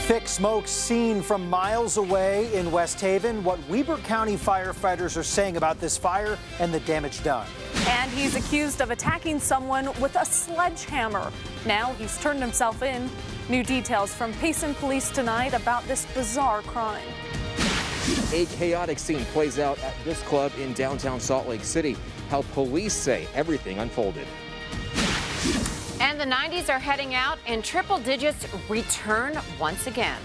Thick smoke seen from miles away in West Haven. What Weber County firefighters are saying about this fire and the damage done. And he's accused of attacking someone with a sledgehammer. Now he's turned himself in. New details from Payson Police tonight about this bizarre crime. A chaotic scene plays out at this club in downtown Salt Lake City. How police say everything unfolded. And the 90s are heading out and triple digits return once again.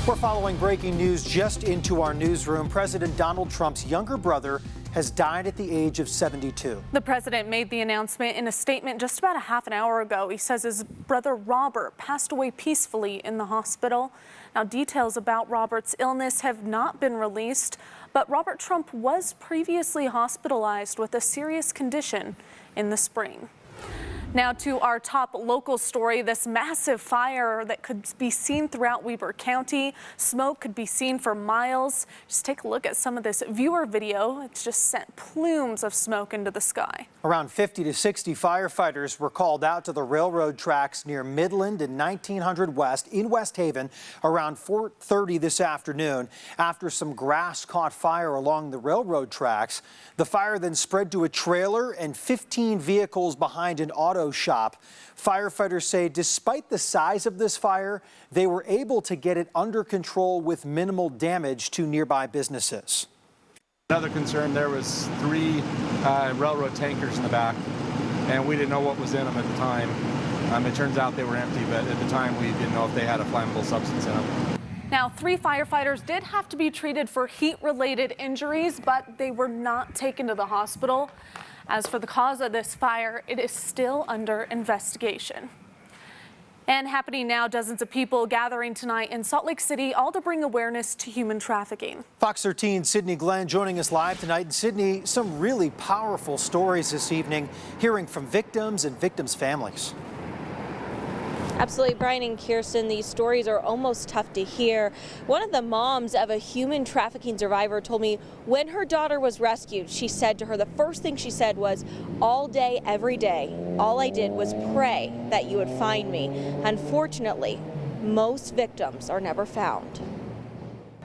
We're following breaking news just into our newsroom. President Donald Trump's younger brother has died at the age of 72. The president made the announcement in a statement just about a half an hour ago. He says his brother Robert passed away peacefully in the hospital. Now, details about Robert's illness have not been released, but Robert Trump was previously hospitalized with a serious condition in the spring. Now to our top local story, this massive fire that could be seen throughout Weber County. Smoke could be seen for miles. Just take a look at some of this viewer video. It's just sent plumes of smoke into the sky. Around 50 to 60 firefighters were called out to the railroad tracks near Midland and 1900 West in West Haven around 4:30 this afternoon after some grass caught fire along the railroad tracks. The fire then spread to a trailer and 15 vehicles behind an auto shop. Firefighters say despite the size of this fire, they were able to get it under control with minimal damage to nearby businesses. Another concern, there was 3 railroad tankers in the back, and we didn't know what was in them at the time. It turns out they were empty, but at the time we didn't know if they had a flammable substance in them. Now, 3 firefighters did have to be treated for heat-related injuries, but they were not taken to the hospital. As for the cause of this fire, it is still under investigation. And happening now, dozens of people gathering tonight in Salt Lake City, all to bring awareness to human trafficking. Fox 13's Sydney Glenn joining us live tonight. And Sydney, some really powerful stories this evening, hearing from victims and victims' families. Absolutely, Brian and Kirsten, these stories are almost tough to hear. One of the moms of a human trafficking survivor told me when her daughter was rescued, she said to her, the first thing she said was, all day, every day, all I did was pray that you would find me. Unfortunately, most victims are never found.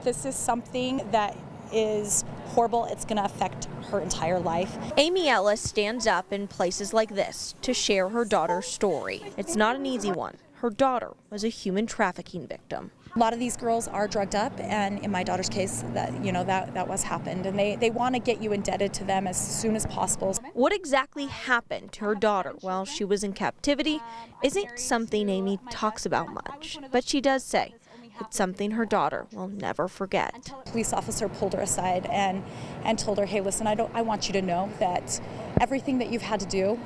This is something that is horrible. It's going to affect her entire life. Amy Ellis stands up in places like this to share her daughter's story. It's not an easy one. Her daughter was a human trafficking victim. A lot of these girls are drugged up, and in my daughter's case, that was happened, and they want to get you indebted to them as soon as possible. What exactly happened to her daughter while she was in captivity isn't something Amy talks about much, but she does say it's something her daughter will never forget. A police officer pulled her aside and told her, hey, listen, I want you to know that everything that you've had to do,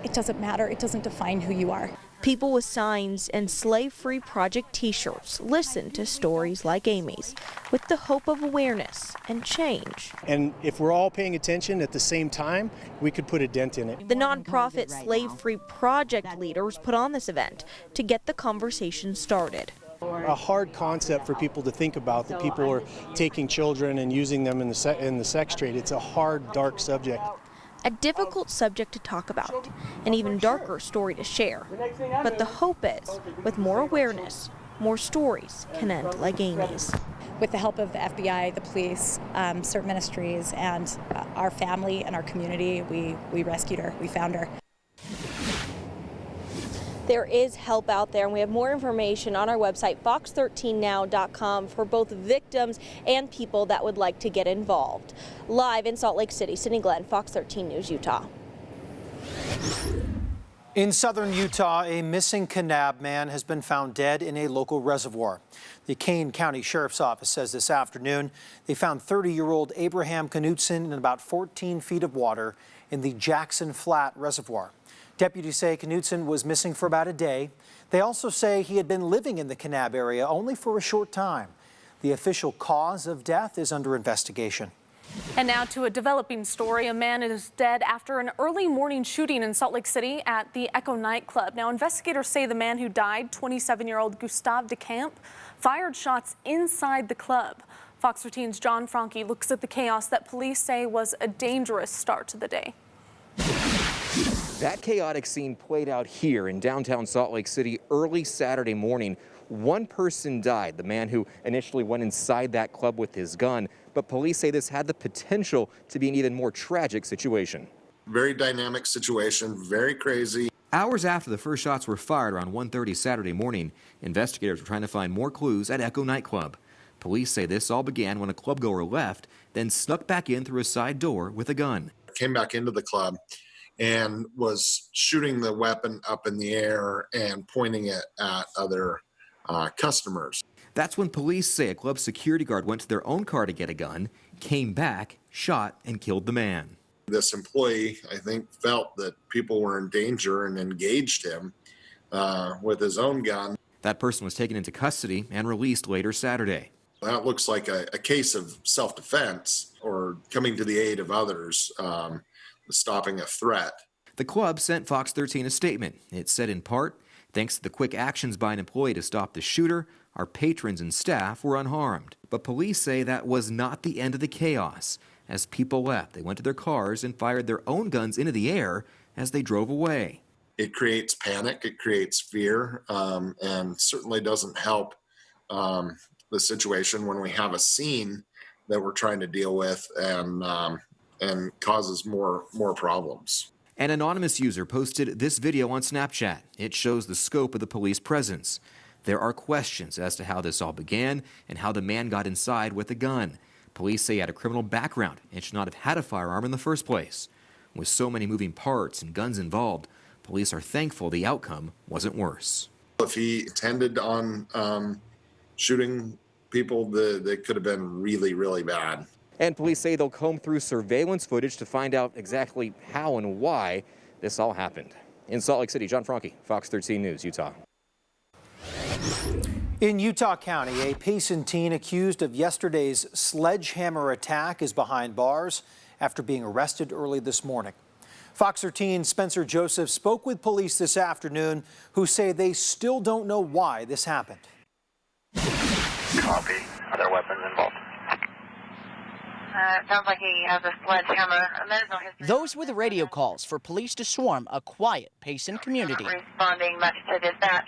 it doesn't matter. It doesn't define who you are. People with signs and Slave Free Project t-shirts listen to stories like Amy's with the hope of awareness and change. And if we're all paying attention at the same time, we could put a dent in it. The nonprofit Slave Free Project leaders put on this event to get the conversation started. A hard concept for people to think about, that people are taking children and using them in the sex trade. It's a hard, dark subject. A difficult subject to talk about, an even darker story to share. But the hope is, with more awareness, more stories can end like Amy's. With the help of the FBI, the police, certain ministries, and our family and our community, we rescued her, we found her. There is help out there, and we have more information on our website, fox13now.com, for both victims and people that would like to get involved. Live in Salt Lake City, Sydney Glenn, Fox 13 News, Utah. In southern Utah, a missing Kanab man has been found dead in a local reservoir. The Kane County Sheriff's Office says this afternoon they found 30-year-old Abraham Knutson in about 14 feet of water in the Jackson Flat Reservoir. Deputies say Knutson was missing for about a day. They also say he had been living in the Kanab area only for a short time. The official cause of death is under investigation. And now to a developing story. A man is dead after an early morning shooting in Salt Lake City at the Echo nightclub. Now, investigators say the man who died, 27-year-old Gustave DeCamp, fired shots inside the club. Fox 13's John Franke looks at the chaos that police say was a dangerous start to the day. That chaotic scene played out here in downtown Salt Lake City early Saturday morning. One person died, the man who initially went inside that club with his gun, but police say this had the potential to be an even more tragic situation. Very dynamic situation, very crazy. Hours after the first shots were fired around 1:30 Saturday morning, investigators were trying to find more clues at Echo nightclub. Police say this all began when a clubgoer left, then snuck back in through a side door with a gun. Came back into the club and was shooting the weapon up in the air and pointing it at other customers. That's when police say a club security guard went to their own car to get a gun, came back, shot, and killed the man. This employee, I think, felt that people were in danger and engaged him with his own gun. That person was taken into custody and released later Saturday. That looks like a case of self-defense or coming to the aid of others, stopping a threat. The club sent Fox 13 a statement. It said in part, thanks to the quick actions by an employee to stop the shooter, our patrons and staff were unharmed. But police say that was not the end of the chaos. As people left, they went to their cars and fired their own guns into the air as they drove away. It creates panic, it creates fear, and certainly doesn't help the situation when we have a scene that we're trying to deal with and causes more problems. An anonymous user posted this video on Snapchat. It shows the scope of the police presence. There are questions as to how this all began and how the man got inside with a gun. Police say he had a criminal background and should not have had a firearm in the first place. With so many moving parts and guns involved, police are thankful the outcome wasn't worse. If he intended on shooting people, that could have been really, really bad. And police say they'll comb through surveillance footage to find out exactly how and why this all happened. In Salt Lake City, John Franke, Fox 13 News, Utah. In Utah County, a Payson teen accused of yesterday's sledgehammer attack is behind bars after being arrested early this morning. Fox 13's Spencer Joseph spoke with police this afternoon who say they still don't know why this happened. Copy. Are there weapons involved? It sounds like he has a sledgehammer. There's no history. Those were the radio calls for police to swarm a quiet Payson community. Not responding much to dispatch.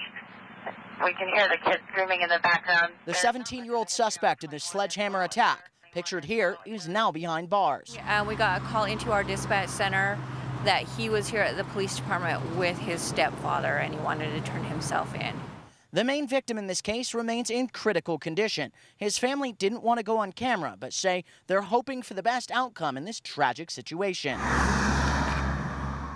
We can hear the kids screaming in the background. The 17-year-old suspect in the sledgehammer attack, pictured here, is now behind bars. We got a call into our dispatch center that he was here at the police department with his stepfather and he wanted to turn himself in. The main victim in this case remains in critical condition. His family didn't want to go on camera, but say they're hoping for the best outcome in this tragic situation.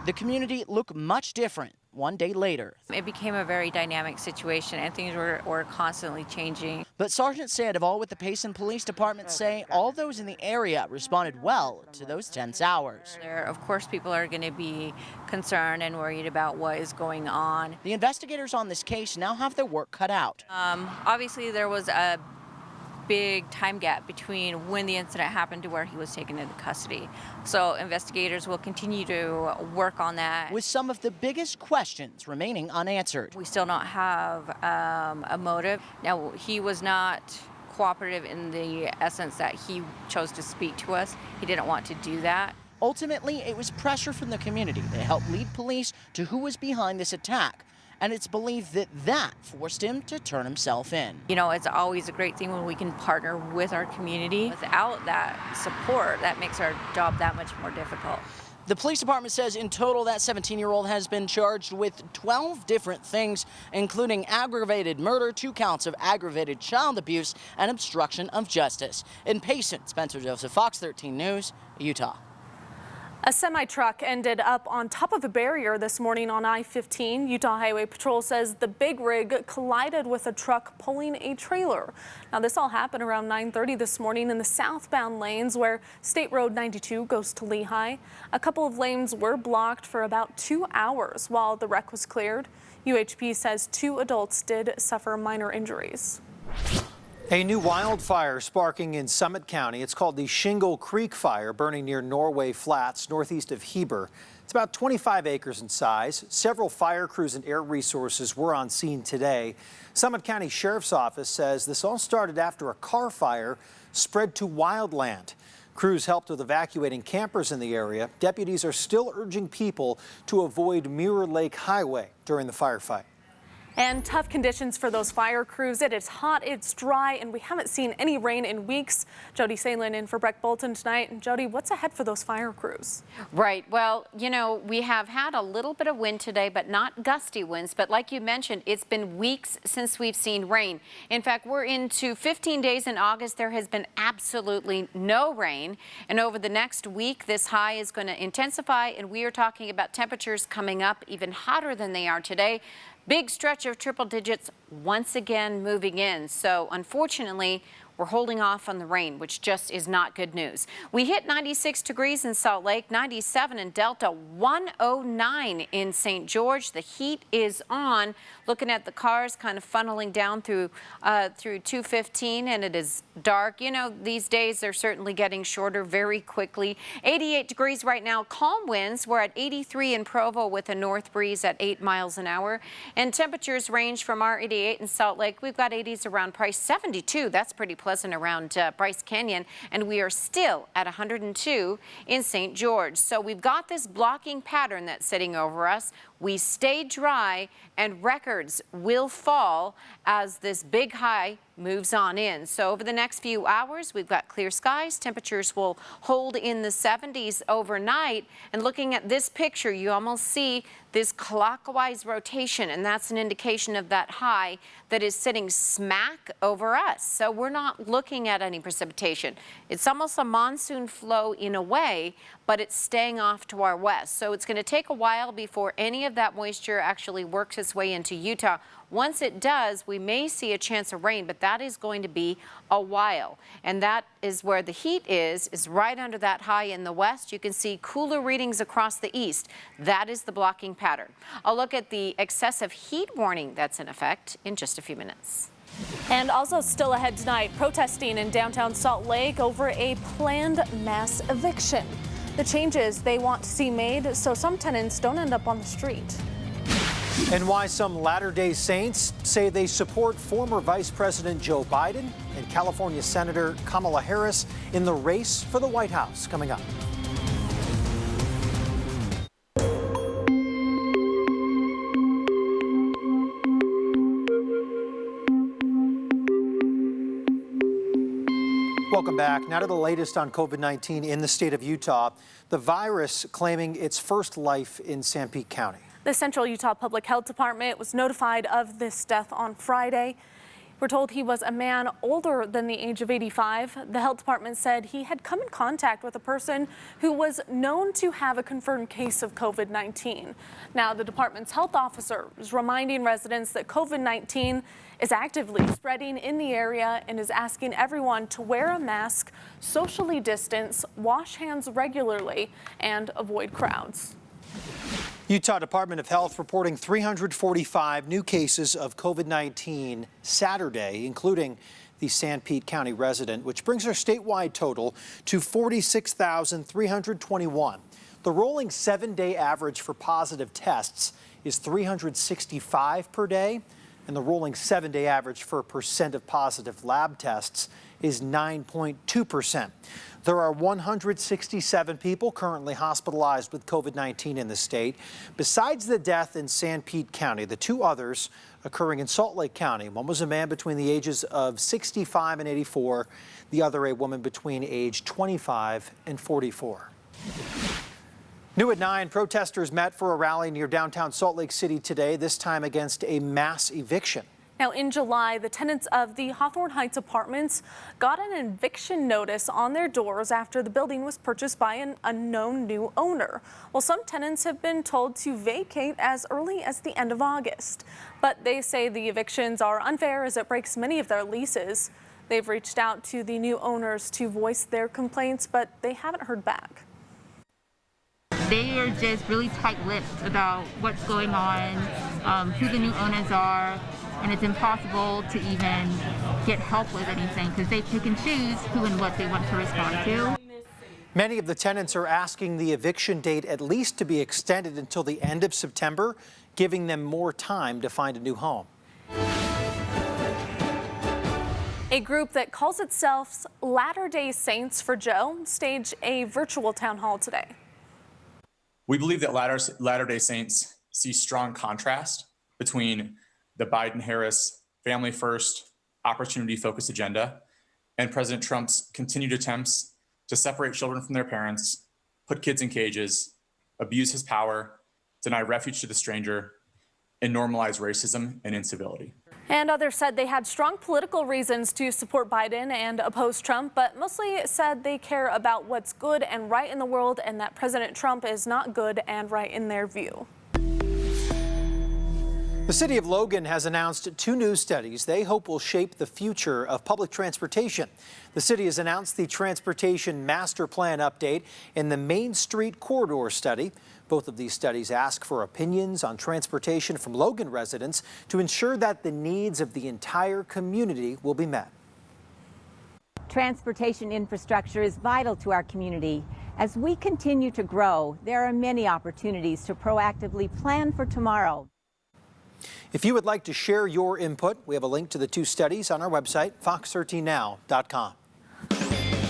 The community looked much different one day later. It became a very dynamic situation and things were constantly changing. But Sergeant Sandoval with the Payson Police Department say all those in the area responded well to those tense hours. Of course, people are going to be concerned and worried about what is going on. The investigators on this case now have their work cut out. Obviously, there was a big time gap between when the incident happened to where he was taken into custody. So investigators will continue to work on that. With some of the biggest questions remaining unanswered. We still don't have a motive. Now, he was not cooperative in the essence that he chose to speak to us. He didn't want to do that. Ultimately, it was pressure from the community that helped lead police to who was behind this attack. And it's believed that forced him to turn himself in. You know, it's always a great thing when we can partner with our community. Without that support, that makes our job that much more difficult. The police department says in total that 17-year-old has been charged with 12 different things, including aggravated murder, 2 counts of aggravated child abuse, and obstruction of justice. In Payson, Spencer Joseph, Fox 13 News, Utah. A semi-truck ended up on top of a barrier this morning on I-15. Utah Highway Patrol says the big rig collided with a truck pulling a trailer. Now, this all happened around 9:30 this morning in the southbound lanes where State Road 92 goes to Lehigh. A couple of lanes were blocked for about 2 hours while the wreck was cleared. UHP says 2 adults did suffer minor injuries. A new wildfire sparking in Summit County. It's called the Shingle Creek Fire, burning near Norway Flats, northeast of Heber. It's about 25 acres in size. Several fire crews and air resources were on scene today. Summit County Sheriff's Office says this all started after a car fire spread to wildland. Crews helped with evacuating campers in the area. Deputies are still urging people to avoid Mirror Lake Highway during the firefight. And tough conditions for those fire crews. It is hot, it's dry, and we haven't seen any rain in weeks. Jody Salin in for Breck Bolton tonight. And Jody, what's ahead for those fire crews? Right. Well, you know, we have had a little bit of wind today, but not gusty winds. But like you mentioned, it's been weeks since we've seen rain. In fact, we're into 15 days in August. There has been absolutely no rain. And over the next week, this high is going to intensify. And we are talking about temperatures coming up even hotter than they are today. Big stretch of triple digits once again moving in. So unfortunately, we're holding off on the rain, which just is not good news. We hit 96 degrees in Salt Lake, 97 in Delta, 109 in St. George. The heat is on. Looking at the cars kind of funneling down through 215, and it is dark. You know, these days are certainly getting shorter very quickly. 88 degrees right now. Calm winds. We're at 83 in Provo with a north breeze at 8 miles an hour. And temperatures range from our 88 in Salt Lake. We've got 80s around Price, 72. That's pretty pleasant around Bryce Canyon, and we are still at 102 in St. George. So we've got this blocking pattern that's sitting over us. We stay dry, and records will fall as this big high moves on in. So over the next few hours, we've got clear skies. Temperatures will hold in the 70s overnight. And looking at this picture, you almost see this clockwise rotation, and that's an indication of that high that is sitting smack over us. So we're not looking at any precipitation. It's almost a monsoon flow in a way, but it's staying off to our west. So it's going to take a while before any of that moisture actually works its way into Utah. Once it does, we may see a chance of rain, but that is going to be a while. And that is where the heat is right under that high in the west. You can see cooler readings across the east. That is the blocking pattern. I'll look at the excessive heat warning that's in effect in just a few minutes. And also still ahead tonight, protesting in downtown Salt Lake over a planned mass eviction. The changes they want to see made so some tenants don't end up on the street. And why some Latter-day Saints say they support former Vice President Joe Biden and California Senator Kamala Harris in the race for the White House, coming up. Welcome back. Now to the latest on COVID-19 in the state of Utah. The virus claiming its first life in Sanpete County. The Central Utah Public Health Department was notified of this death on Friday. We're told he was a man older than the age of 85. The health department said he had come in contact with a person who was known to have a confirmed case of COVID-19. Now, the department's health officer is reminding residents that COVID-19 is actively spreading in the area and is asking everyone to wear a mask, socially distance, wash hands regularly, and avoid crowds. Utah Department of Health reporting 345 new cases of COVID-19 Saturday, including the Sanpete County resident, which brings our statewide total to 46,321. The rolling 7-day average for positive tests is 365 per day, and the rolling 7-day average for percent of positive lab tests is 9.2%. There are 167 people currently hospitalized with COVID-19 in the state. Besides the death in Sanpete County, the two others occurring in Salt Lake County. One was a man between the ages of 65 and 84, the other a woman between age 25 and 44. New at 9, protesters met for a rally near downtown Salt Lake City today, this time against a mass eviction. Now, in July, the tenants of the Hawthorne Heights apartments got an eviction notice on their doors after the building was purchased by an unknown new owner. Well, some tenants have been told to vacate as early as the end of August, but they say the evictions are unfair as it breaks many of their leases. They've reached out to the new owners to voice their complaints, but they haven't heard back. They are just really tight-lipped about what's going on, who the new owners are, and it's impossible to even get help with anything because they pick and choose who and what they want to respond to. Many of the tenants are asking the eviction date at least to be extended until the end of September, giving them more time to find a new home. A group that calls itself Latter-day Saints for Joe staged a virtual town hall today. We believe that Latter-day Saints see strong contrast between the Biden-Harris family first, opportunity focused agenda and President Trump's continued attempts to separate children from their parents, put kids in cages, abuse his power, deny refuge to the stranger, and normalize racism and incivility. And others said they had strong political reasons to support Biden and oppose Trump, but mostly said they care about what's good and right in the world and that President Trump is not good and right in their view. The city of Logan has announced 2 new studies they hope will shape the future of public transportation. The city has announced the Transportation Master Plan update and the Main Street Corridor study. Both of these studies ask for opinions on transportation from Logan residents to ensure that the needs of the entire community will be met. Transportation infrastructure is vital to our community. As we continue to grow, there are many opportunities to proactively plan for tomorrow. If you would like to share your input, we have a link to the 2 studies on our website, fox13now.com.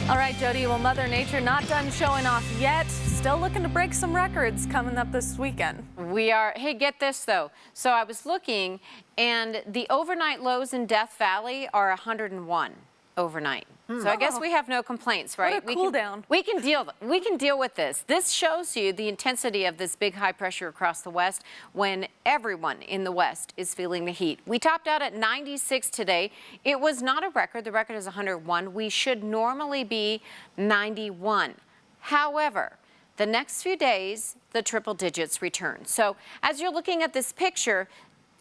All right, Jody, well, Mother Nature not done showing off yet. Still looking to break some records coming up this weekend. We are. Hey, get this, though. So I was looking, and the overnight lows in Death Valley are 101 overnight. So I guess we have no complaints, right? What a cool down. We can deal with this. This shows you the intensity of this big high pressure across the west when everyone in the west is feeling the heat. We topped out at 96 today. It was not a record. The record is 101. We should normally be 91. However, the next few days, the triple digits return. So as you're looking at this picture,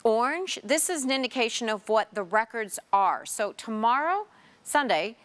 orange, this is an indication of what the records are. So tomorrow, Sunday,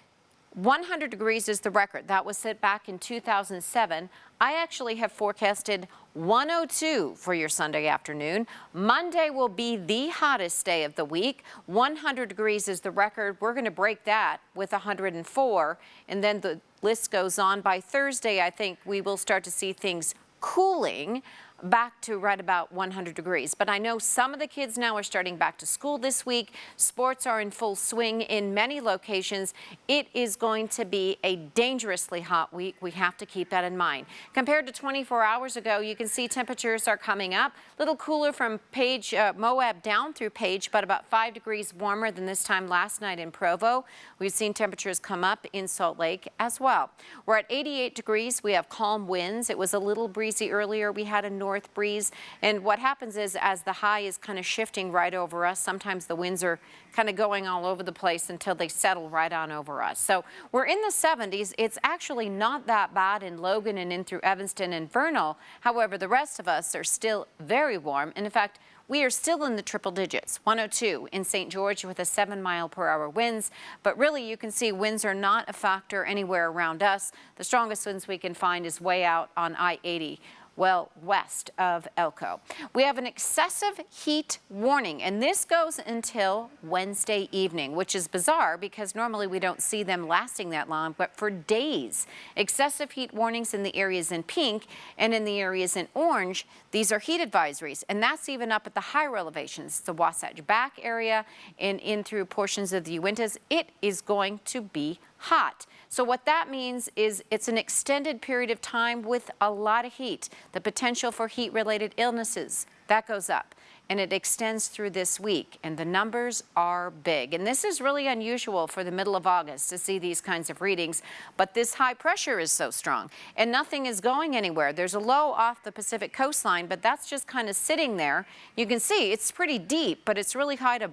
100 degrees is the record. That was set back in 2007. I actually have forecasted 102 for your Sunday afternoon. Monday will be the hottest day of the week. 100 degrees is the record. We're going to break that with 104. And then the list goes on. By Thursday, I think we will start to see things cooling back to right about 100 degrees. But I know some of the kids now are starting back to school this week. Sports are in full swing in many locations. It is going to be a dangerously hot week. We have to keep that in mind. Compared to 24 hours ago, you can see temperatures are coming up. A little cooler from Page, Moab down through Page, but about 5 degrees warmer than this time last night in Provo. We've seen temperatures come up in Salt Lake as well. We're at 88 degrees. We have calm winds. It was a little breezy earlier. We had a north breeze, and what happens is as the high is kind of shifting right over us, sometimes the winds are kind of going all over the place until they settle right on over us. So we're in the 70s. It's actually not that bad in Logan and in through Evanston and Vernal. However, the rest of us are still very warm, and in fact, we are still in the triple digits, 102 in St. George with a 7-mile-per-hour winds. But really, you can see winds are not a factor anywhere around us. The strongest winds we can find is way out on I-80. Well, west of Elko. We have an excessive heat warning, and this goes until Wednesday evening, which is bizarre because normally we don't see them lasting that long, but for days. Excessive heat warnings in the areas in pink and in the areas in orange. These are heat advisories, and that's even up at the higher elevations, the Wasatch Back area and in through portions of the Uintas. It is going to be hot. So what that means is it's an extended period of time with a lot of heat. The potential for heat-related illnesses, that goes up. And it extends through this week, and the numbers are big. And this is really unusual for the middle of August to see these kinds of readings, but this high pressure is so strong, and nothing is going anywhere. There's a low off the Pacific coastline, but that's just kind of sitting there. You can see it's pretty deep, but it's really hard to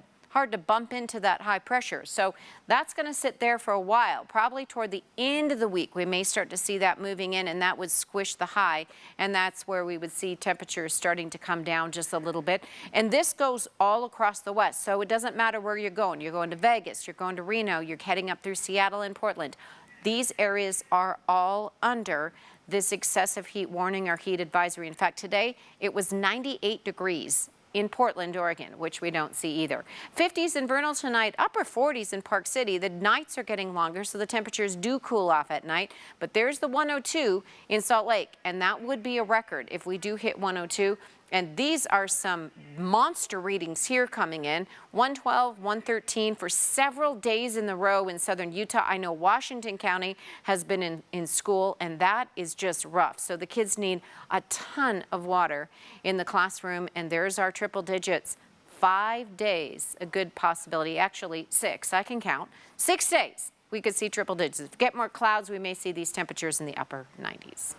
bump into that high pressure. So that's going to sit there for a while. Probably toward the end of the week, we may start to see that moving in, and that would squish the high, and that's where we would see temperatures starting to come down just a little bit. And this goes all across the west, so it doesn't matter where you're going. You're going to Vegas, you're going to Reno, you're heading up through Seattle and Portland. These areas are all under this excessive heat warning or heat advisory. In fact, today it was 98 degrees in Portland, Oregon, which we don't see either. 50s in Vernal tonight, upper 40s in Park City. The nights are getting longer, so the temperatures do cool off at night. But there's the 102 in Salt Lake, and that would be a record if we do hit 102. And these are some monster readings here coming in. 112, 113 for several days in a row in southern Utah. I know Washington County has been in school, and that is just rough. So the kids need a ton of water in the classroom, and there's our triple digits. 5 days, a good possibility. Actually, 6, I can count. 6 days, we could see triple digits. If we get more clouds, we may see these temperatures in the upper 90s.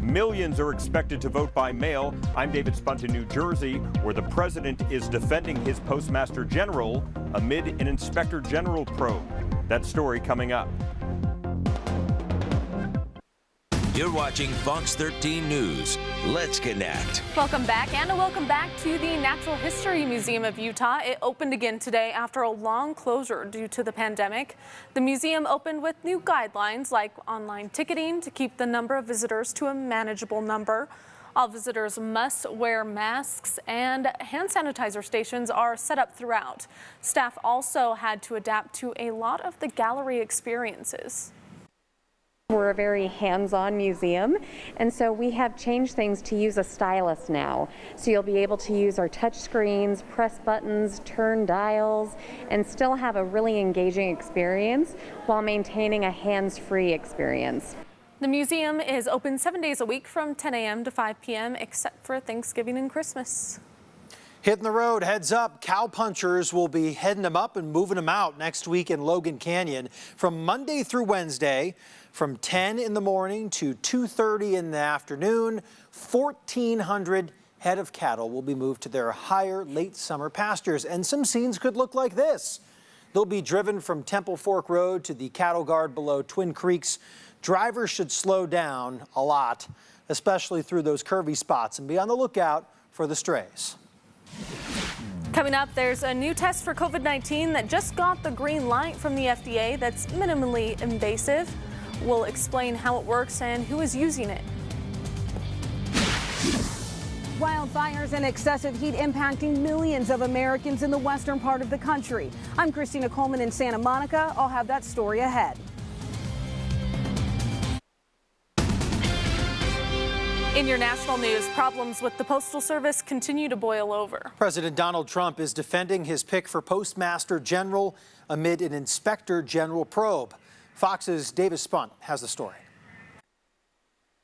Millions are expected to vote by mail. I'm David Spunt in New Jersey, where the president is defending his postmaster general amid an inspector general probe. That story coming up. You're watching Fox 13 News. Let's connect. Welcome back, and welcome back to the Natural History Museum of Utah. It opened again today after a long closure due to the pandemic. The museum opened with new guidelines like online ticketing to keep the number of visitors to a manageable number. All visitors must wear masks, and hand sanitizer stations are set up throughout. Staff also had to adapt to a lot of the gallery experiences. We're a very hands-on museum, and so we have changed things to use a stylus now. So you'll be able to use our touch screens, press buttons, turn dials, and still have a really engaging experience while maintaining a hands-free experience. The museum is open 7 days a week from 10 a.m. to 5 p.m. except for Thanksgiving and Christmas. Hitting the road, heads up, cow punchers will be heading them up and moving them out next week in Logan Canyon from Monday through Wednesday from 10 in the morning to 2:30 in the afternoon. 1,400 head of cattle will be moved to their higher late summer pastures, and some scenes could look like this. They'll be driven from Temple Fork Road to the cattle guard below Twin Creeks. Drivers should slow down a lot, especially through those curvy spots, and be on the lookout for the strays. Coming up, there's a new test for COVID-19 that just got the green light from the FDA that's minimally invasive. We'll explain how it works and who is using it. Wildfires and excessive heat impacting millions of Americans in the western part of the country. I'm Christina Coleman in Santa Monica. I'll have that story ahead. In your national news, problems with the Postal Service continue to boil over. President Donald Trump is defending his pick for Postmaster General amid an Inspector General probe. Fox's Davis Spunt has the story.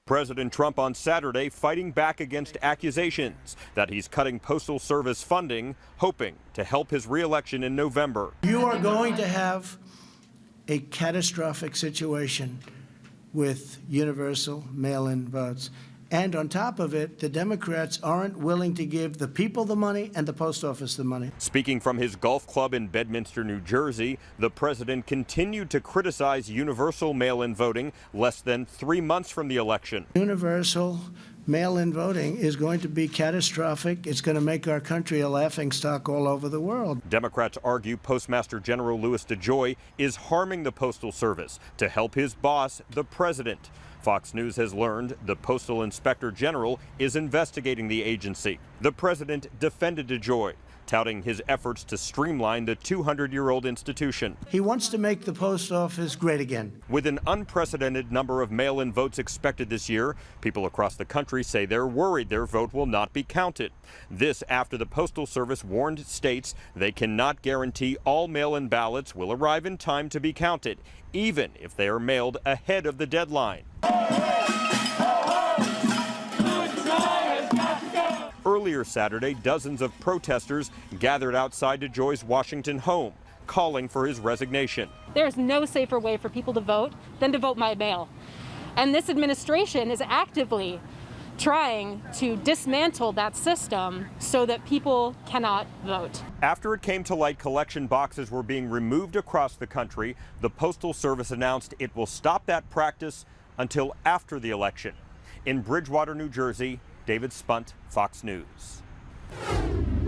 President Trump on Saturday fighting back against accusations that he's cutting Postal Service funding, hoping to help his reelection in November. You are going to have a catastrophic situation with universal mail-in votes. And on top of it, the Democrats aren't willing to give the people the money and the post office the money. Speaking from his golf club in Bedminster, New Jersey, the president continued to criticize universal mail-in voting less than 3 months from the election. Universal mail-in voting is going to be catastrophic. It's going to make our country a laughingstock all over the world. Democrats argue Postmaster General Louis DeJoy is harming the Postal Service to help his boss, the president. Fox News has learned the Postal Inspector General is investigating the agency. The president defended DeJoy, touting his efforts to streamline the 200-year-old institution. He wants to make the post office great again. With an unprecedented number of mail-in votes expected this year, people across the country say they're worried their vote will not be counted. This after the Postal Service warned states they cannot guarantee all mail-in ballots will arrive in time to be counted, even if they are mailed ahead of the deadline. Earlier Saturday, dozens of protesters gathered outside DeJoy's Washington home, calling for his resignation. There's no safer way for people to vote than to vote by mail. And this administration is actively trying to dismantle that system so that people cannot vote. After it came to light collection boxes were being removed across the country, the Postal Service announced it will stop that practice until after the election. In Bridgewater, New Jersey, David Spunt, Fox News.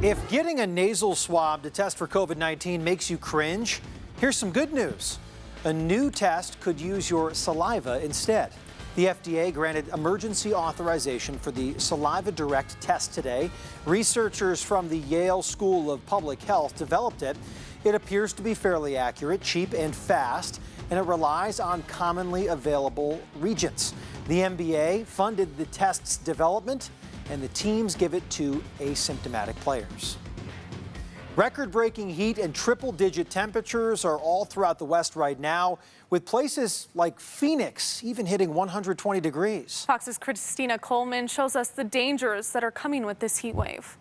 If getting a nasal swab to test for COVID-19 makes you cringe, here's some good news. A new test could use your saliva instead. The FDA granted emergency authorization for the Saliva Direct test today. Researchers from the Yale School of Public Health developed it. It appears to be fairly accurate, cheap, and fast, and it relies on commonly available reagents. The NBA funded the test's development, and the teams give it to asymptomatic players. Record-breaking heat and triple-digit temperatures are all throughout the West right now, with places like Phoenix even hitting 120 degrees. Fox's Christina Coleman shows us the dangers that are coming with this heat wave.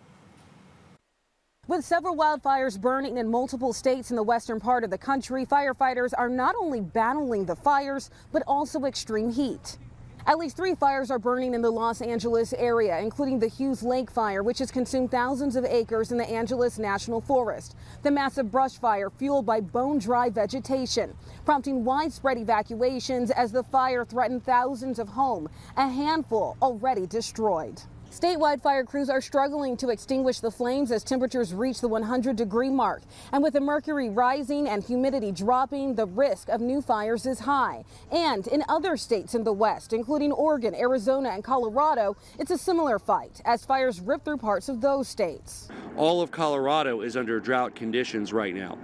With several wildfires burning in multiple states in the western part of the country, firefighters are not only battling the fires, but also extreme heat. At least 3 fires are burning in the Los Angeles area, including the Hughes Lake fire, which has consumed thousands of acres in the Angeles National Forest. The massive brush fire fueled by bone-dry vegetation, prompting widespread evacuations as the fire threatened thousands of homes, a handful already destroyed. Statewide fire crews are struggling to extinguish the flames as temperatures reach the 100-degree mark. And with the mercury rising and humidity dropping, the risk of new fires is high. And in other states in the West, including Oregon, Arizona, and Colorado, it's a similar fight as fires rip through parts of those states. All of Colorado is under drought conditions right now.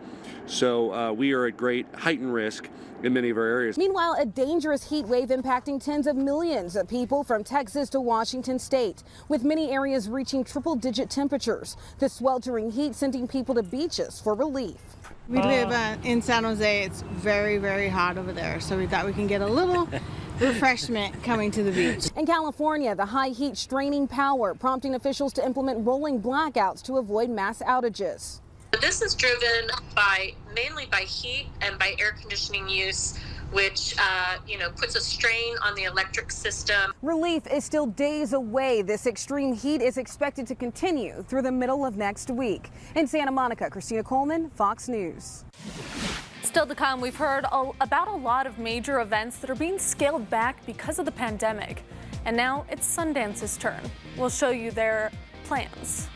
So we are at great heightened risk in many of our areas. Meanwhile, a dangerous heat wave impacting tens of millions of people from Texas to Washington state, with many areas reaching triple-digit temperatures. The sweltering heat sending people to beaches for relief. We live in San Jose. It's very, very hot over there, so we thought we can get a little refreshment coming to the beach. In California, the high heat straining power, prompting officials to implement rolling blackouts to avoid mass outages. This is driven mainly by heat and by air conditioning use, which puts a strain on the electric system. Relief is still days away. This extreme heat is expected to continue through the middle of next week. In Santa Monica, Christina Coleman, Fox News. Still to come, we've heard about a lot of major events that are being scaled back because of the pandemic. And now it's Sundance's turn. We'll show you their plans.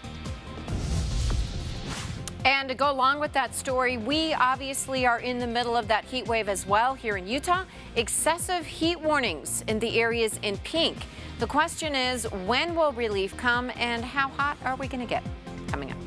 And to go along with that story, we obviously are in the middle of that heat wave as well here in Utah. Excessive heat warnings in the areas in pink. The question is, when will relief come and how hot are we going to get? Coming up.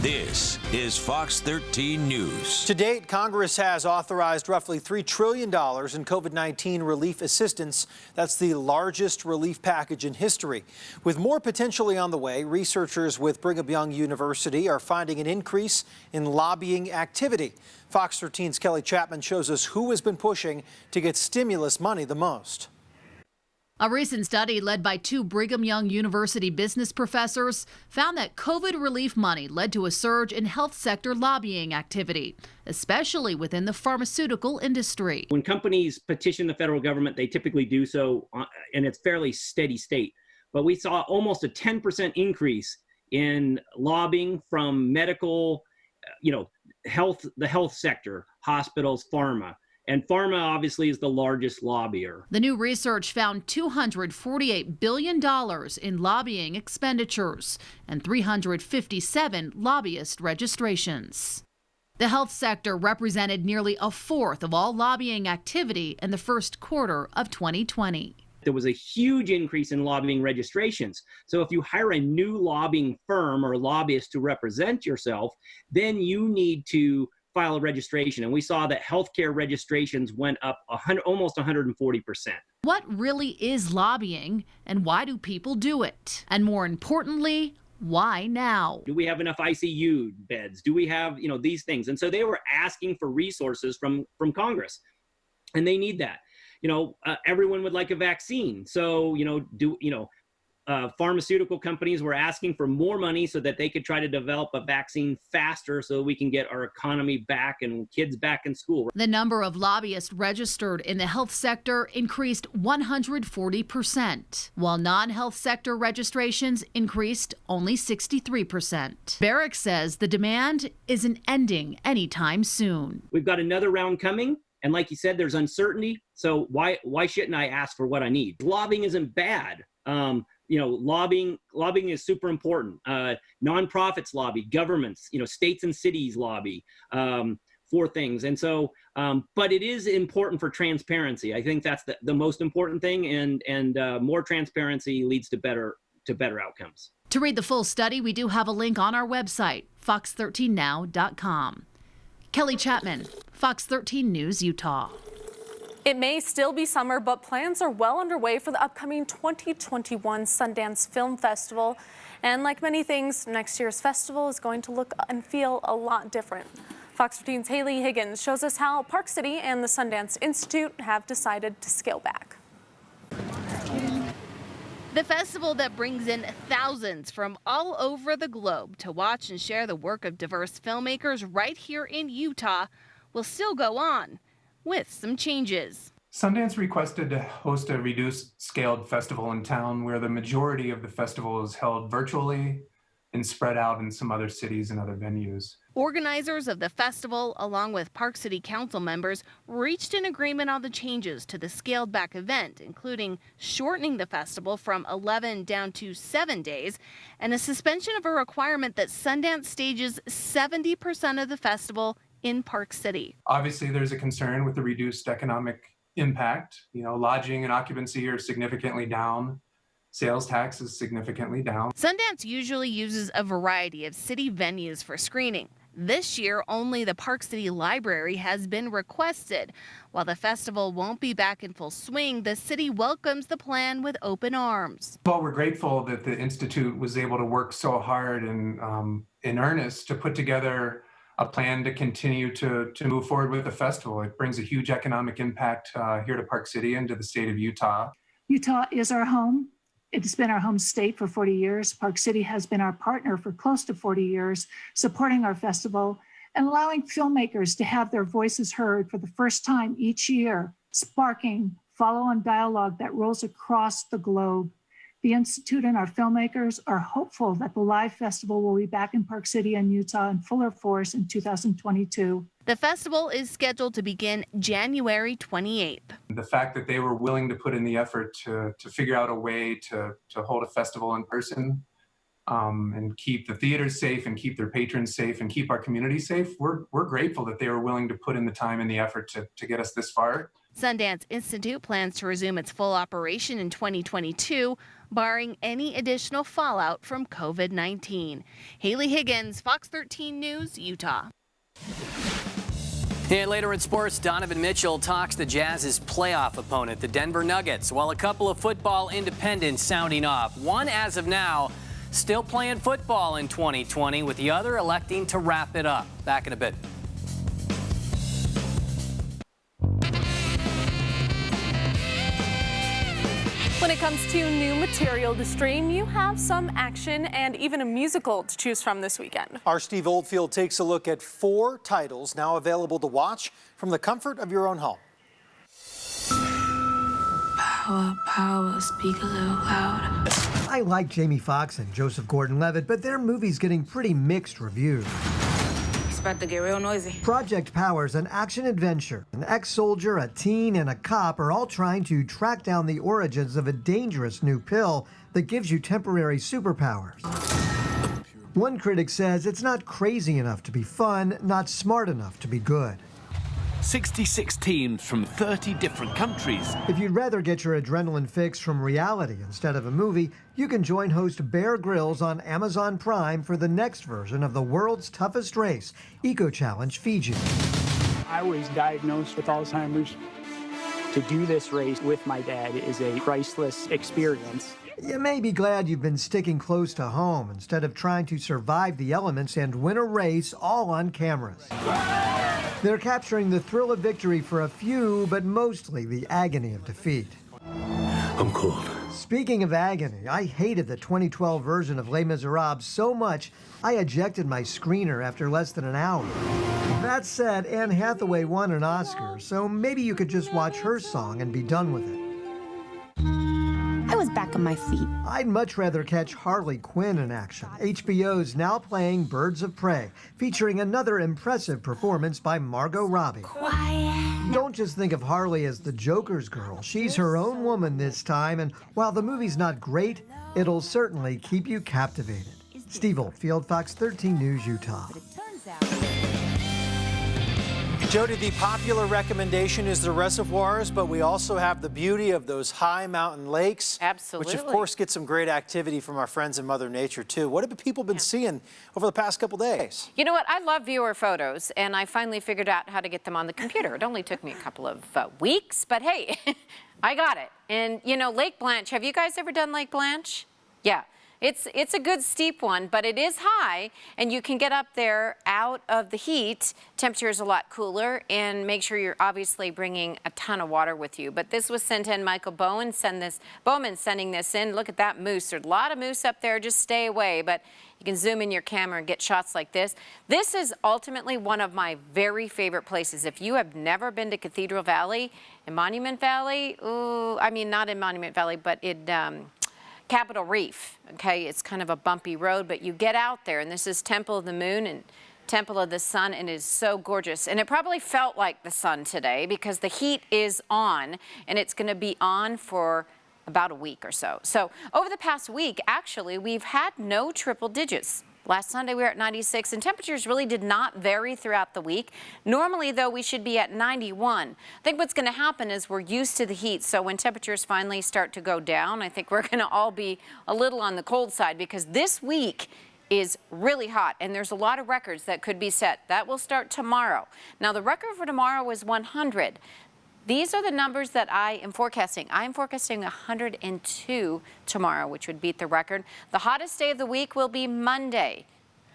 This is Fox 13 News. To date, Congress has authorized roughly $3 trillion in COVID-19 relief assistance. That's the largest relief package in history. With more potentially on the way, researchers with Brigham Young University are finding an increase in lobbying activity. Fox 13's Kelly Chapman shows us who has been pushing to get stimulus money the most. A recent study led by 2 Brigham Young University business professors found that COVID relief money led to a surge in health sector lobbying activity, especially within the pharmaceutical industry. When companies petition the federal government, they typically do so in its fairly steady state. But we saw almost a 10% increase in lobbying from medical, the health sector, hospitals, pharma. And pharma obviously is the largest lobbyer. The new research found $248 billion in lobbying expenditures and 357 lobbyist registrations. The health sector represented nearly a fourth of all lobbying activity in the first quarter of 2020. There was a huge increase in lobbying registrations. So if you hire a new lobbying firm or lobbyist to represent yourself, then you need to file a registration. And we saw that healthcare registrations went up almost 140%. What really is lobbying and why do people do it? And more importantly, why now? Do we have enough ICU beds? Do we have, these things? And so they were asking for resources from Congress, and they need that. Everyone would like a vaccine. So, pharmaceutical companies were asking for more money so that they could try to develop a vaccine faster so we can get our economy back and kids back in school. The number of lobbyists registered in the health sector increased 140%, while non-health sector registrations increased only 63%. Barrick says the demand isn't ending anytime soon. We've got another round coming. And like you said, there's uncertainty. So why shouldn't I ask for what I need? Lobbying isn't bad. Lobbying is super important. Nonprofits lobby, governments, states and cities lobby for things. And so, but it is important for transparency. I think that's the most important thing. And more transparency leads to better outcomes. To read the full study, we do have a link on our website, fox13now.com. Kelly Chapman, Fox 13 News, Utah. It may still be summer, but plans are well underway for the upcoming 2021 Sundance Film Festival. And like many things, next year's festival is going to look and feel a lot different. Fox 13's Haley Higgins shows us how Park City and the Sundance Institute have decided to scale back. The festival that brings in thousands from all over the globe to watch and share the work of diverse filmmakers right here in Utah will still go on, with some changes. Sundance requested to host a reduced scaled festival in town where the majority of the festival is held virtually and spread out in some other cities and other venues. Organizers of the festival, along with Park City Council members, reached an agreement on the changes to the scaled back event, including shortening the festival from 11 down to 7 days and a suspension of a requirement that Sundance stages 70% of the festival in Park City. Obviously, there's a concern with the reduced economic impact. Lodging and occupancy are significantly down. Sales tax is significantly down. Sundance usually uses a variety of city venues for screening. This year, only the Park City Library has been requested. While the festival won't be back in full swing, the city welcomes the plan with open arms. Well, we're grateful that the Institute was able to work so hard and in earnest to put together a plan to continue to move forward with the festival. It brings a huge economic impact here to Park City and to the state of Utah. Utah is our home. It's been our home state for 40 years. Park City has been our partner for close to 40 years, supporting our festival and allowing filmmakers to have their voices heard for the first time each year, sparking follow-on dialogue that rolls across the globe. The Institute and our filmmakers are hopeful that the live festival will be back in Park City and Utah in fuller force in 2022. The festival is scheduled to begin January 28th. The fact that they were willing to put in the effort to figure out a way to hold a festival in person and keep the theaters safe and keep their patrons safe and keep our community safe, we're grateful that they were willing to put in the time and the effort to get us this far. Sundance Institute plans to resume its full operation in 2022, barring any additional fallout from COVID-19. Haley Higgins, Fox 13 News, Utah. And later in sports, Donovan Mitchell talks the Jazz's playoff opponent, the Denver Nuggets, while a couple of football independents sounding off. One, as of now, still playing football in 2020, with the other electing to wrap it up. Back in a bit. When it comes to new material to stream, you have some action and even a musical to choose from this weekend. Our Steve Oldfield takes a look at 4 titles now available to watch from the comfort of your own home. Power, power, speak a little louder. I like Jamie Foxx and Joseph Gordon-Levitt, but their movie's getting pretty mixed reviews. It's about to get real noisy. Project Power's an action-adventure. An ex-soldier, a teen, and a cop are all trying to track down the origins of a dangerous new pill that gives you temporary superpowers. One critic says it's not crazy enough to be fun, not smart enough to be good. 66 teams from 30 different countries. If you'd rather get your adrenaline fix from reality instead of a movie, you can join host Bear Grylls on Amazon Prime for the next version of the world's toughest race, Eco Challenge Fiji. I was diagnosed with Alzheimer's. To do this race with my dad is a priceless experience. You may be glad you've been sticking close to home instead of trying to survive the elements and win a race all on cameras. They're capturing the thrill of victory for a few, but mostly the agony of defeat. I'm cold. Speaking of agony, I hated the 2012 version of Les Miserables so much, I ejected my screener after less than an hour. That said, Anne Hathaway won an Oscar, so maybe you could just watch her song and be done with it. I was back on my feet. I'd much rather catch Harley Quinn in action. HBO's now playing Birds of Prey, featuring another impressive performance by Margot Robbie. Quiet. Don't just think of Harley as the Joker's girl. She's her own woman this time, and while the movie's not great, it'll certainly keep you captivated. Steve Oldfield, Fox 13 News, Utah. Jody, the popular recommendation is the reservoirs, but we also have the beauty of those high mountain lakes. Absolutely. Which, of course, get some great activity from our friends in Mother Nature, too. What have people been seeing over the past couple days? You know what? I love viewer photos, and I finally figured out how to get them on the computer. It only took me a couple of weeks, but hey, I got it. And, you know, Lake Blanche, have you guys ever done Lake Blanche? Yeah. It's a good steep one, but it is high, and you can get up there out of the heat. Temperature is a lot cooler, and make sure you're obviously bringing a ton of water with you. But this was sent in. Michael Bowman sending this in. Look at that moose. There's a lot of moose up there. Just stay away, but you can zoom in your camera and get shots like this. This is ultimately one of my very favorite places. If you have never been to Cathedral Valley and Monument Valley, ooh, I mean, not in Monument Valley, but in Capitol Reef, okay? It's kind of a bumpy road, but you get out there, and this is Temple of the Moon and Temple of the Sun, and it is so gorgeous. And it probably felt like the sun today because the heat is on, and it's going to be on for about a week or so. So over the past week, actually, we've had no triple digits. Last Sunday, we were at 96, and temperatures really did not vary throughout the week. Normally, though, we should be at 91. I think what's going to happen is we're used to the heat, so when temperatures finally start to go down, I think we're going to all be a little on the cold side because this week is really hot, and there's a lot of records that could be set. That will start tomorrow. Now, the record for tomorrow is 100. These are the numbers that I am forecasting. I am forecasting 102 tomorrow, which would beat the record. The hottest day of the week will be Monday.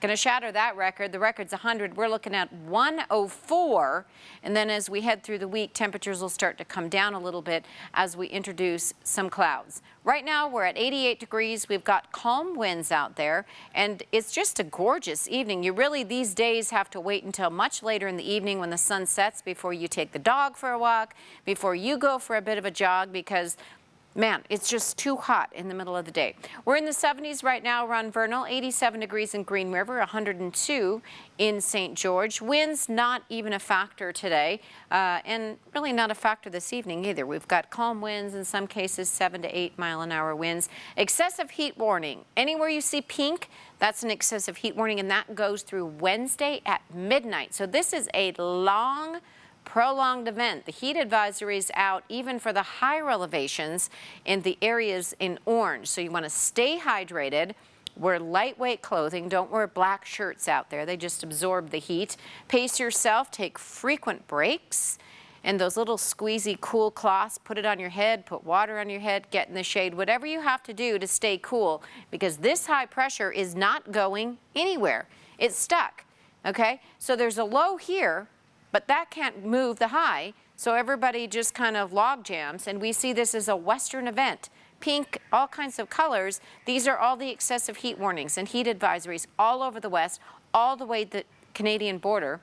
Going to shatter that record. The record's 100. We're looking at 104. And then as we head through the week, temperatures will start to come down a little bit as we introduce some clouds. Right now, we're at 88 degrees. We've got calm winds out there, and it's just a gorgeous evening. You really, these days, have to wait until much later in the evening when the sun sets before you take the dog for a walk, before you go for a bit of a jog, because man, it's just too hot in the middle of the day. We're in the 70s right now around Vernal, 87 degrees in Green River, 102 in St. George. Winds not even a factor today, and really not a factor this evening either. We've got calm winds, in some cases 7 to 8 mile-an-hour winds. Excessive heat warning. Anywhere you see pink, that's an excessive heat warning, and that goes through Wednesday at midnight. So this is a long, prolonged event. The heat advisory is out even for the higher elevations in the areas in orange. So you want to stay hydrated, wear lightweight clothing, don't wear black shirts out there. They just absorb the heat. Pace yourself, take frequent breaks, and those little squeezy cool cloths, put it on your head, put water on your head, get in the shade, whatever you have to do to stay cool, because this high pressure is not going anywhere. It's stuck, okay? So there's a low here, but that can't move the high, so everybody just kind of log jams, and we see this as a Western event. Pink, all kinds of colors. These are all the excessive heat warnings and heat advisories all over the West, all the way to the Canadian border.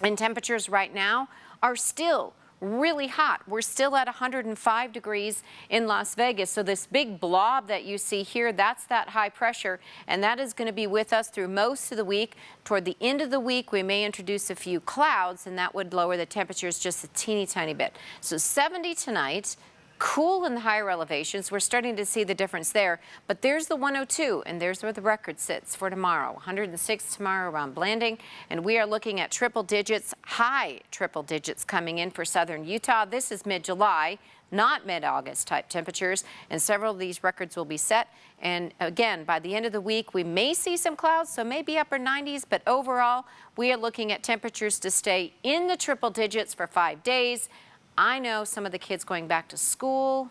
And temperatures right now are still really hot. We're still at 105 degrees in Las Vegas. So this big blob that you see here, that's that high pressure, and that is going to be with us through most of the week. Toward the end of the week, we may introduce a few clouds, and that would lower the temperatures just a teeny tiny bit. So 70 tonight. Cool in the higher elevations. We're starting to see the difference there. But there's the 102, and there's where the record sits for tomorrow. 106 tomorrow around Blanding. And we are looking at triple digits, high triple digits coming in for southern Utah. This is mid-July, not mid-August type temperatures. And several of these records will be set. And again, by the end of the week, we may see some clouds, so maybe upper 90s. But overall, we are looking at temperatures to stay in the triple digits for 5 days. I know some of the kids going back to school.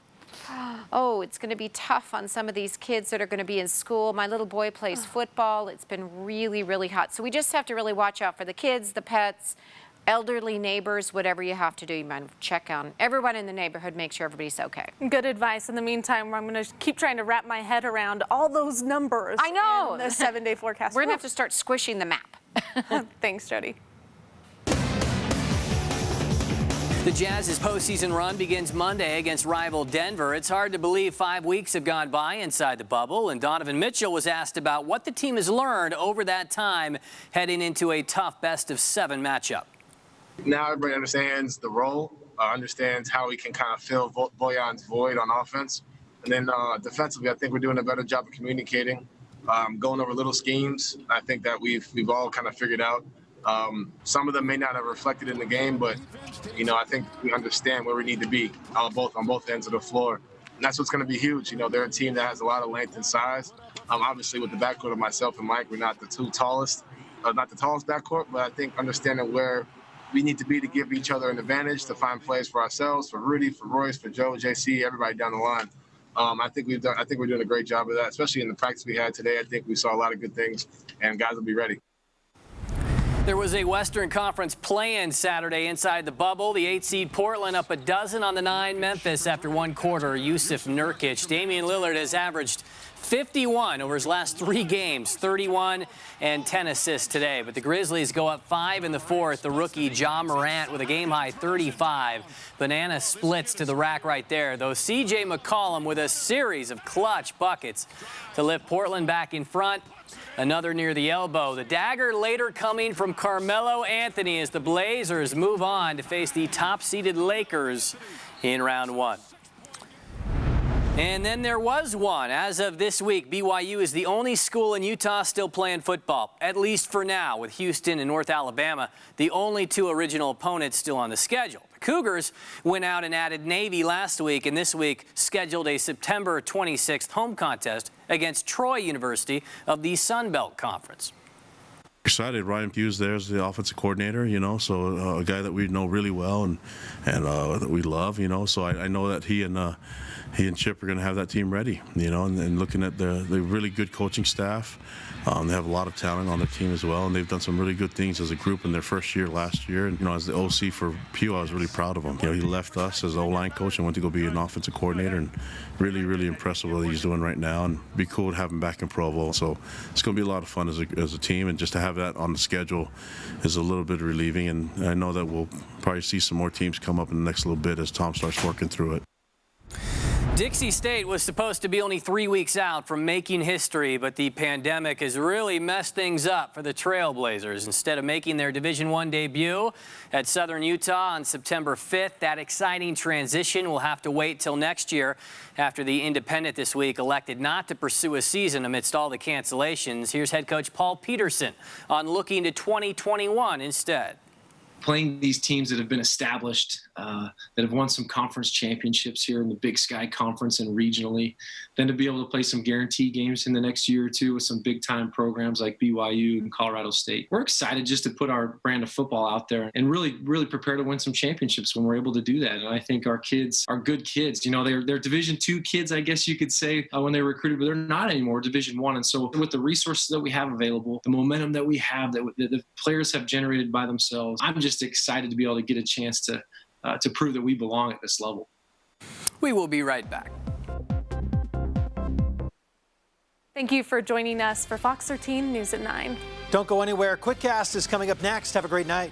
Oh, it's going to be tough on some of these kids that are going to be in school. My little boy plays football. It's been really, really hot. So we just have to really watch out for the kids, the pets, elderly neighbors, whatever you have to do. You might check on everyone in the neighborhood, make sure everybody's okay. Good advice. In the meantime, I'm going to keep trying to wrap my head around all those numbers. I know. In the 7-day forecast. We're going to have to start squishing the map. Thanks, Jody. The Jazz's postseason run begins Monday against rival Denver. It's hard to believe 5 weeks have gone by inside the bubble, and Donovan Mitchell was asked about what the team has learned over that time heading into a tough best-of-7 matchup. Now everybody understands the role, understands how we can kind of fill Bojan's void on offense. And then defensively, I think we're doing a better job of communicating, going over little schemes. I think that we've all kind of figured out Some of them may not have reflected in the game, but I think we understand where we need to be on both ends of the floor. And that's what's going to be huge. They're a team that has a lot of length and size. Obviously, with the backcourt of myself and Mike, we're not the tallest backcourt, but I think understanding where we need to be to give each other an advantage, to find plays for ourselves, for Rudy, for Royce, for Joe, JC, everybody down the line. I think we're doing a great job of that, especially in the practice we had today. I think we saw a lot of good things, and guys will be ready. There was a Western Conference play-in Saturday inside the bubble. The 8-seed Portland up a dozen on the 9 Memphis after one quarter. Yusuf Nurkic. Damian Lillard has averaged 51 over his last 3 games, 31 and 10 assists today. But the Grizzlies go up 5 in the fourth. The rookie Ja Morant with a game-high 35. Banana splits to the rack right there, though C.J. McCollum with a series of clutch buckets to lift Portland back in front. Another near the elbow. The dagger later coming from Carmelo Anthony as the Blazers move on to face the top-seeded Lakers in round 1. And then there was one. As of this week, BYU is the only school in Utah still playing football, at least for now, with Houston and North Alabama, the only 2 original opponents still on the schedule. The Cougars went out and added Navy last week, and this week scheduled a September 26th home contest against Troy University of the Sun Belt Conference. Excited. Ryan Hughes there is the offensive coordinator, so a guy that we know really well and that we love, so I know that he and Chip are going to have that team ready, and looking at the really good coaching staff. They have a lot of talent on the team as well, and they've done some really good things as a group in their first year last year. And, as the OC for Pew, I was really proud of him. He left us as O-line coach and went to go be an offensive coordinator, and really, really impressed with what he's doing right now. And be cool to have him back in Provo. So it's going to be a lot of fun as a team, and just to have that on the schedule is a little bit relieving. And I know that we'll probably see some more teams come up in the next little bit as Tom starts working through it. Dixie State was supposed to be only 3 weeks out from making history, but the pandemic has really messed things up for the Trailblazers. Instead of making their Division I debut at Southern Utah on September 5th, that exciting transition will have to wait till next year after the Independent this week elected not to pursue a season amidst all the cancellations. Here's head coach Paul Peterson on looking to 2021 instead. Playing these teams that have been established, that have won some conference championships here in the Big Sky Conference and regionally, then to be able to play some guarantee games in the next year or two with some big-time programs like BYU and Colorado State. We're excited just to put our brand of football out there and really, really prepare to win some championships when we're able to do that. And I think our kids are good kids. They're Division II kids, I guess you could say, when they were recruited, but they're not anymore Division I. And so with the resources that we have available, the momentum that we have, that the players have generated by themselves, I'm just excited to be able to get a chance to prove that we belong at this level. We will be right back. Thank you for joining us for Fox 13 News at 9. Don't go anywhere. QuickCast is coming up next. Have a great night.